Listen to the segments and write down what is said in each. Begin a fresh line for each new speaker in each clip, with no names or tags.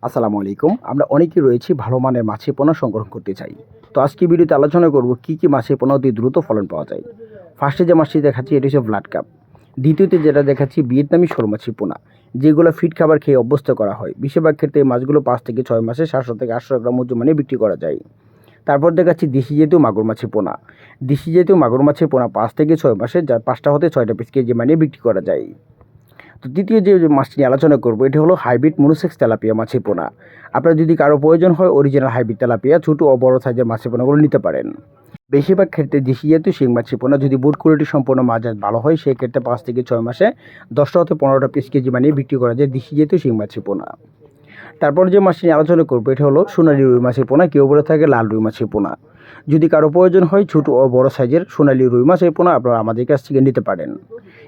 আসসালামু আলাইকুম। আমরা অনেকেই রয়েছি ভালো মানের মাছের পোনা সংগ্রহ করতে চাই। তো আজকে ভিডিওতে আলোচনা করব কী মাছের পোনা অতি দ্রুত ফলন পাওয়া যায়। ফার্স্টে যে মাছটি দেখাচ্ছি এটি হচ্ছে ব্লাড কাপ। দ্বিতীয়তে যেটা দেখাচ্ছি ভিয়েতনামি শোল মাছের পোনা, যেগুলো ফিড খাবার খেয়ে অভ্যস্ত করা হয়। বেশিরভাগ ক্ষেত্রে এই মাছগুলো ৫ থেকে 6 মাসে ৭০০ থেকে ৮০০ গ্রাম ওজন মানে বিক্রি করা যায়। তারপর দেখাচ্ছি দেশি জাতীয় মাগুর মাছের পোনা। দেশি জাতীয় মাগুর মাছের পোনা ৫ থেকে ৬ মাসে যা ৫টা হতে ৬টা পিস কেজি মানে বিক্রি করা যায়। তো দ্বিতীয় যে মাছটি নিয়ে আলোচনা করবো এটি হলো হাইব্রিড মনোসেক্স তেলাপিয়া মাছের পোনা। আপনার যদি কারো প্রয়োজন হয় অরিজিনাল হাইব্রিড তেলাপিয়া ছোটো ও বড় সাইজের মাছের পোনাগুলো নিতে পারেন। বেশিরভাগ ক্ষেত্রে দেশি জাতীয় শিং মাছের পোনা যদি বুট কোয়ালিটি সম্পূর্ণ মাছ ভালো হয় সেই ক্ষেত্রে ৫ থেকে ৬ মাসে ১০টা হতে ১৫টা পিস কেজি বানিয়ে বিক্রি করা যায় দেশি জাতীয় শিং মাছের পোনা। তারপর যে মাছটি নিয়ে আলোচনা করবো এটা হলো সোনালী রুই মাছের পোনা, কেউ বলে থাকে লাল রুই মাছের পোনা। যদি কারো প্রয়োজন হয় ছোটো ও বড় সাইজের সোনালী রুই মাছের পোনা আপনারা আমাদের কাছ থেকে নিতে পারেন।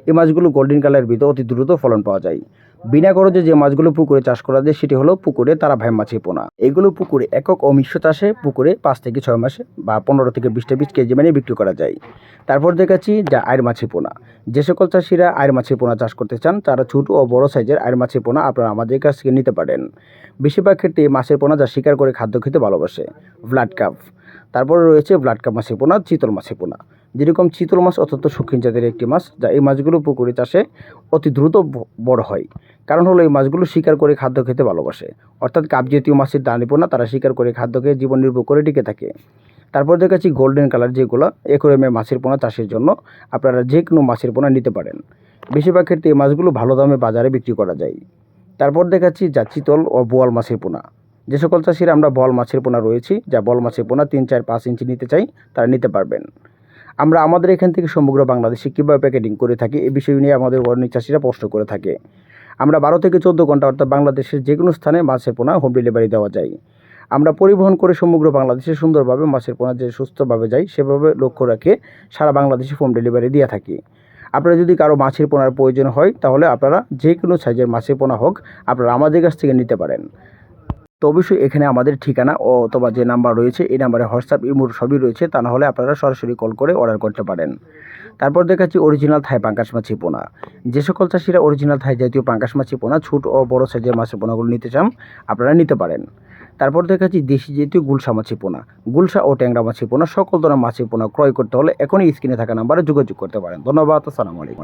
এই মাছগুলো গোল্ডেন কালারের ভিতরে অতি দ্রুত ফলন পাওয়া যায়। বিনা খরচে যে মাছগুলো পুকুরে চাষ করা যায় সেটি হলো পুকুরে তারা ভাই মাছের পোনা। এগুলো পুকুরে একক ও মিশ্র চাষে পুকুরে ৫ থেকে ৬ মাসে বা ১৫ থেকে ২০টা পিস কেজি মানে বিক্রি করা যায়। তারপর দেখাচ্ছি যা আয়ের মাছের পোনা। যে সকল চাষিরা আয়ের মাছের পোনা চাষ করতে চান তারা ছোটো ও বড় সাইজের আয়ের মাছের পোনা আপনারা আমাদের কাছ থেকে নিতে পারেন। বেশিরভাগ ক্ষেত্রে এই মাছের পোনা যা শিকার করে খাদ্য খেতে ভালোবাসে। Blood carp. তারপরে রয়েছে ব্লাড কাপ মাছের পোনা, চিতল মাছের পোনা। যেরকম চিতল মাছ অত্যন্ত শৌখিন জাতের একটি মাছ, যা এই মাছগুলো পুকুরে চাষে অতি দ্রুত বড় হয়। কারণ হলো এই মাছগুলো শিকার করে খাদ্য খেতে ভালোবাসে। অর্থাৎ কাপ জাতীয় মাছের দানি পোনা তারা শিকার করে খাদ্য খেয়ে জীবন নির্বাহ করে টিকে থাকে। তারপর দেখাচ্ছি গোল্ডেন কালার যেগুলো অ্যাকোয়ারিয়ামে মাছের পোনা চাষের জন্য আপনারা যে কোনো মাছের পোনা নিতে পারেন। বেশিরভাগ ক্ষেত্রে এই মাছগুলো ভালো দামে বাজারে বিক্রি করা যায়। তারপর দেখাচ্ছি যা চিতল ও বোয়াল মাছের পোনা। যে সকল চাষিরা আমরা বল মাছের পোনা রয়েছি, যা বল মাছের পোনা ৩, ৪, ৫ ইঞ্চি নিতে চাই তারা নিতে পারবেন। আমরা আমাদের এখান থেকে সমগ্র বাংলাদেশে কীভাবে প্যাকেটিং করে থাকি এই বিষয় নিয়ে আমাদের অনেক চাষিরা প্রশ্ন করে থাকে। আমরা ১২ থেকে ১৪ ঘন্টা অর্থাৎ বাংলাদেশের যে কোনো স্থানে মাছের পোনা হোম ডেলিভারি দেওয়া যায়। আমরা পরিবহন করে সমগ্র বাংলাদেশে সুন্দরভাবে মাছের পোনা যে সুস্থভাবে যায় সেভাবে লক্ষ্য রেখে সারা বাংলাদেশে হোম ডেলিভারি দিয়ে থাকি। আপনারা যদি কারো মাছের পোনার প্রয়োজন হয় তাহলে আপনারা যে কোনো সাইজের মাছের পোনা হোক আপনারা আমাদের কাছ থেকে নিতে পারেন। তো অবশ্যই এখানে আমাদের ঠিকানা ও অথবা যে নাম্বার রয়েছে এই নাম্বারে হোয়াটসঅ্যাপ ইমো সবই রয়েছে, তা না হলে আপনারা সরাসরি কল করে অর্ডার করতে পারেন। তারপর দেখাচ্ছি অরিজিনাল থাই পাঙ্গাস মাছের পোনা। যে সকল চাষিরা অরিজিনাল থাই জাতীয় পাঙ্গাস মাছের পোনা ছোট ও বড় সাইজের মাছের পোনাগুলো নিতে চান আপনারা নিতে পারেন। তারপর দেখাচ্ছি দেশি জাতীয় গুলশা মাছের পোনা, গুলশা ও ট্যাংরা মাছের পোনা। সকল ধরনের মাছের পোনা ক্রয় করতে হলে এখনই স্ক্রিনে থাকা নাম্বারে যোগাযোগ করতে পারেন। ধন্যবাদ। আসসালামু আলাইকুম।